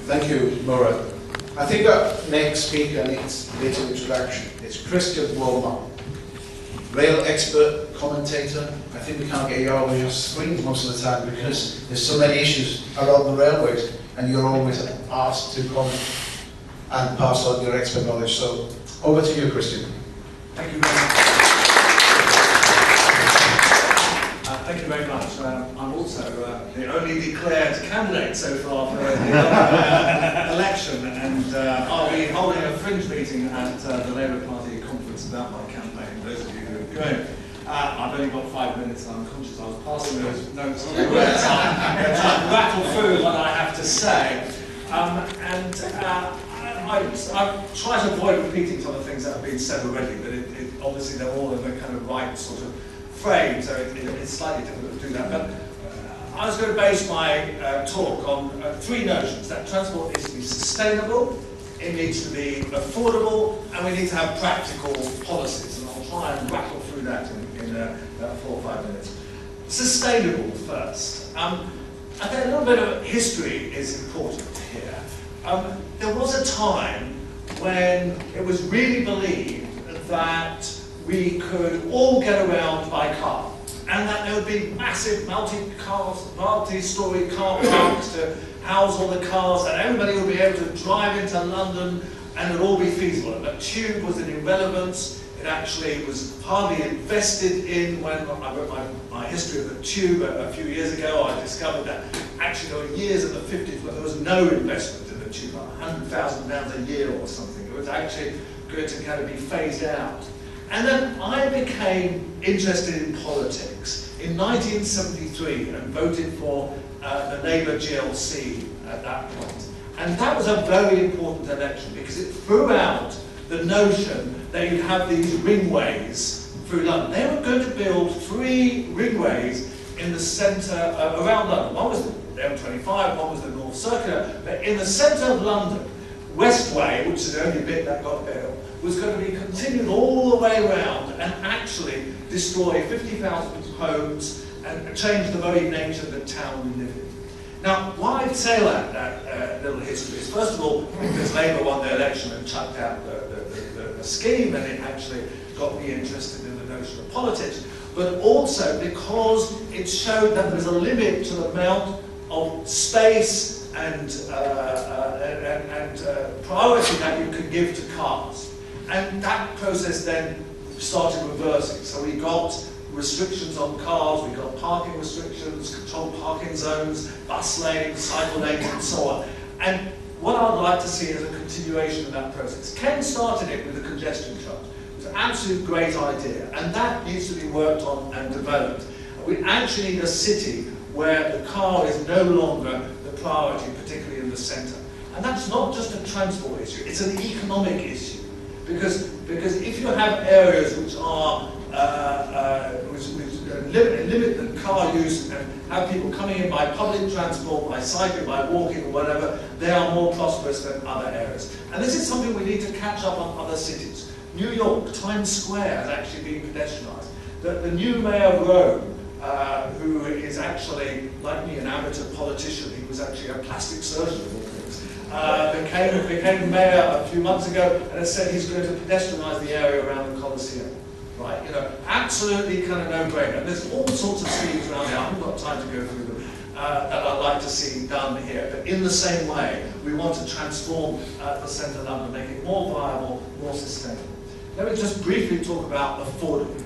Thank you, Maura. I think our next speaker needs a little introduction. It's Christian Wolmar, rail expert, commentator. I think we can't get you over your screens most of the time because there's so many issues around the railways, and you're always asked to comment and pass on your expert knowledge. So over to you, Christian. Thank you very much. Thank you very much. I'm also the only declared candidate so far for the election, and I'll be holding a fringe meeting at the Labour Party conference about my campaign. Those of you who are going, I've only got 5 minutes, and I'm conscious I was passing those notes to you, so I'm going to try and rattle through what I have to say. I try to avoid repeating some of the things that have been said already, but obviously they're all in the kind of right sort of frame, so it's slightly difficult to do that. But I was going to base my talk on 3 notions: that transport needs to be sustainable, it needs to be affordable, and we need to have practical policies. And I'll try and rattle through that in 4 or 5 minutes. Sustainable first. I think a little bit of history is important here. There was a time when it was really believed that we could all get around by car, and that there would be massive multi-storey car parks to house all the cars, and everybody would be able to drive into London and it would all be feasible. And the tube was an irrelevance. It actually was hardly invested in. When I wrote my history of the tube a few years ago, I discovered that actually there were years in the 50s where there was no investment in the tube, like £100,000 a year or something. It was actually going to kind of be phased out. And then I became interested in politics in 1973 and voted for the Labour GLC at that point. And that was a very important election because it threw out the notion that you'd have these ringways through London. They were going to build 3 ringways in the centre around London. One was the M25, one was the North Circular, but in the centre of London, Westway, which is the only bit that got built, was going to be continued all the way around and actually destroy 50,000 homes and change the very nature of the town we live in. Now, why I say that little history is, first of all, because Labour won the election and chucked out the scheme, and it actually got me interested in the notion of politics, but also because it showed that there was a limit to the amount of space and priority that you could give to cars. And that process then started reversing. So we got restrictions on cars, we got parking restrictions, controlled parking zones, bus lanes, cycle lanes, and so on. And what I'd like to see is a continuation of that process. Ken started it with the congestion charge. It was an absolute great idea, and that needs to be worked on and developed. We actually need a city where the car is no longer the priority, particularly in the centre. And that's not just a transport issue, it's an economic issue. Because if you have areas which are limit the car use and have people coming in by public transport, by cycling, by walking or whatever, they are more prosperous than other areas. And this is something we need to catch up on other cities. New York, Times Square has actually been pedestrianised. The new mayor of Rome, who is actually, like me, an amateur politician, he was actually a plastic surgeon of all things, became mayor a few months ago and has said he's going to pedestrianise the area around the Colosseum. Right, you know, absolutely kind of no-brainer. And there's all sorts of schemes around here. I haven't got time to go through them that I'd like to see done here. But in the same way, we want to transform the centre of London, make it more viable, more sustainable. Let me just briefly talk about affordability.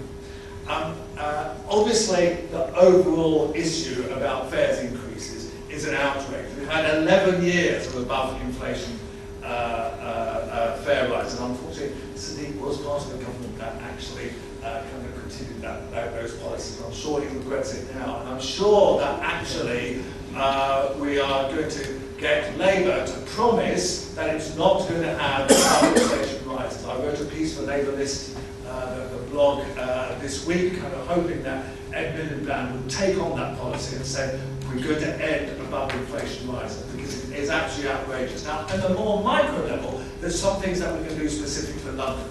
Obviously, the overall issue about fares increases is an outrage. We've had 11 years of above inflation fare rise, and unfortunately, Sadiq was part of the government that actually kind of continued those policies. I'm sure he regrets it now, and I'm sure that actually we are going to get Labour to promise that it's not going to have above inflation rises. I wrote a piece for Labour List, the blog this week, kind of hoping that Ed Miliband would take on that policy and say, we're going to end above inflation rises, because it is actually outrageous. Now, at the more micro level, there's some things that we can do specific for London.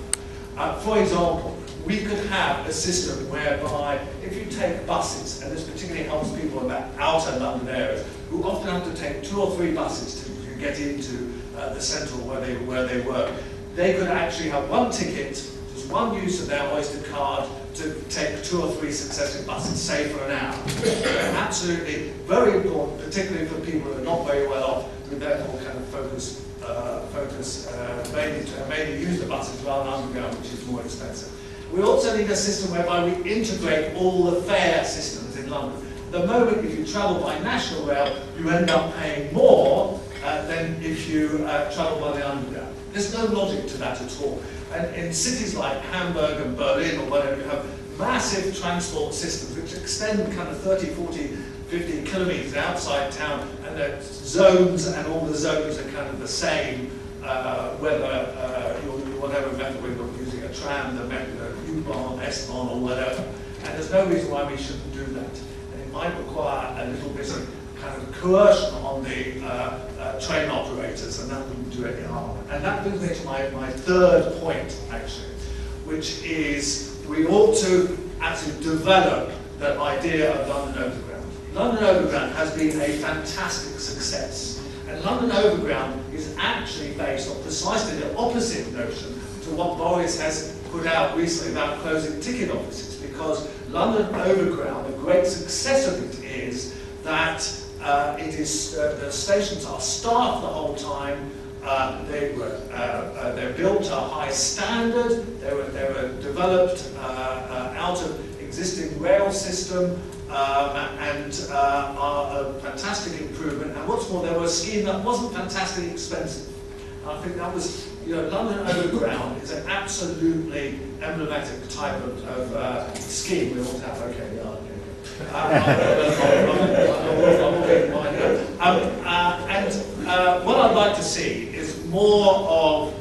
For example, we could have a system whereby if you take buses, and this particularly helps people in the outer London areas, who often have to take 2 or 3 buses to get into the centre where they work. They could actually have one ticket, just one use of their Oyster card to take 2 or 3 successive buses, say for an hour. Absolutely very important, particularly for people who are not very well off, who therefore kind of focus mainly use the buses rather than underground, which is more expensive. We also need a system whereby we integrate all the fare systems in London. At the moment, if you travel by National Rail, you end up paying more than if you travel by the underground. There's no logic to that at all. And in cities like Hamburg and Berlin or whatever, you have massive transport systems which extend kind of 30, 40, 50 kilometres outside town, and the zones and all the zones are kind of the same, whether whatever method we're using, a tram, the U-Bahn, S-Bahn or whatever. And there's no reason why we shouldn't do that. And it might require a little bit of kind of coercion on the train operators, and that wouldn't do any harm. And that brings me to my third point, actually, which is we ought to actually develop the idea of London Overground. London Overground has been a fantastic success. And London Overground is actually based on precisely the opposite notion to what Boris has put out recently about closing ticket offices, because London Overground, the great success of it is that the stations are staffed the whole time. They're built to a high standard. They were developed out of existing rail system and are a fantastic improvement. And what's more, they were a scheme that wasn't fantastically expensive. I think that was, London Overground is an absolutely emblematic type of scheme we ought to have. Okay, yeah. And what I'd like to see is more of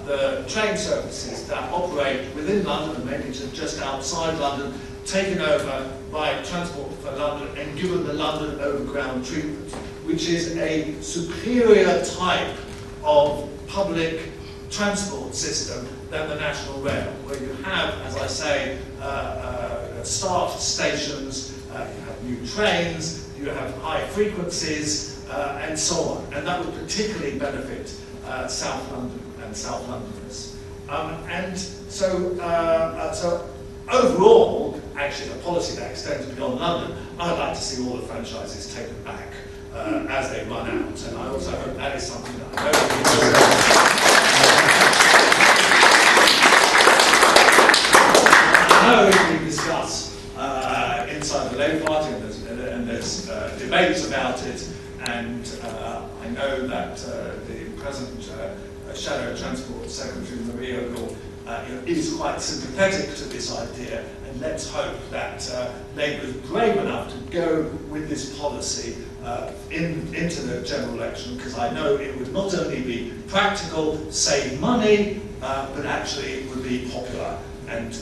the train services that operate within London and maybe just outside London, taken over by Transport for London and given the London Overground treatment, which is a superior type of public transport system than the National Rail, where you have, as I say, staffed stations, you have new trains, you have high frequencies, and so on. And that would particularly benefit South London and South Londoners. And so overall, actually, a policy that extends beyond London, I'd like to see all the franchises taken back as they run out. And I also hope that is something that I know we discuss inside the Labour Party, and there's debates about it, and I know that the present Shadow Transport Secretary, Maria O'Gore, is quite sympathetic to this idea, and let's hope that Labour is brave enough to go with this policy into the general election, because I know it would not only be practical, save money, but actually it would be popular and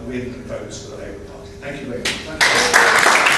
win votes for the Labour Party. Thank you very much.